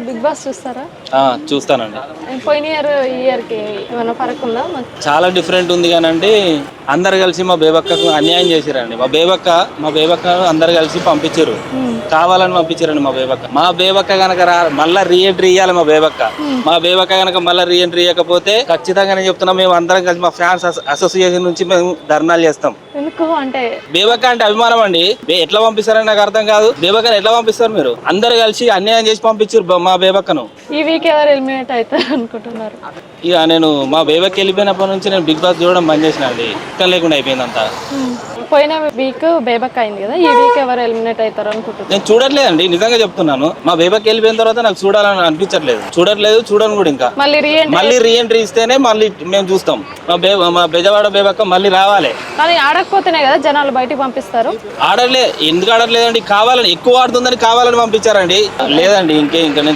Big boss చూస్తారా? చూస్తానండి. పోయిన ఇయర్ కి ఏమైనా ఫరక్ ఉందా? చాలా డిఫరెంట్ ఉంది కానండి. అందరు కలిసి మా బేబక్కకు అన్యాయం చేసిరండి. మా బేబక్క అందరు కలిసి పంపించారు, కావాలని పంపించారండి. మా బేబక్క గనక మళ్ళా రీఎంట్రీ ఇయ్యాలి. మా బేబక్క గనక మళ్ళీ రీఎంట్రీ ఇవ్వకపోతే ఖచ్చితంగా నేను చెప్తున్నా, మేము అందరం కలిసి మా ఫ్యాన్స్ అసోసియేషన్ నుంచి మేము ధర్నాలు చేస్తాం. ఎందుకు అంటే బేబక్క అంటే అభిమానం అండి. ఎట్లా పంపిస్తారని నాకు అర్థం కాదు. బేబక్కని ఎట్లా పంపిస్తారు మీరు? అందరు కలిసి అన్యాయం చేసి పంపించారు మా బేబక్కను. ఈ వీక్ ఎవరు ఎలిమినేట్ అవుతారు అనుకుంటున్నారు? ఇక నేను మా బేబకి వెళ్ళిపోయినప్పటి నుంచి నేను బిగ్ బాస్ చూడడం బంద్ చేసిన అండి. ఇష్టం లేకుండా అయిపోయింది అంతా. పోయిన వీక్ బేబక్ అయింది కదా, ఈ వీక్ ఎవరు ఎలిమినేట్ అవుతారు అనుకుంటున్నారు? నేను చూడట్లేదండి, నిజంగా చెప్తున్నాను. మా బేబకి వెళ్ళిపోయిన తర్వాత నాకు చూడాలని అనిపించట్లేదు. చూడను కూడా. ఇంకా మళ్ళీ రీఎంట్రీ ఇస్తేనే మళ్ళీ మేము చూస్తాం. మా బెజవాడ బేబక్క మళ్ళీ రావాలి. కానీ ఆడకపోతేనే కదా జనాలు బయటికి పంపిస్తారు. ఎందుకు ఆడట్లేదండి? కావాలని ఎక్కువ ఆడుతుందని కావాలని పంపించారండి. లేదండి, ఇంకా నేను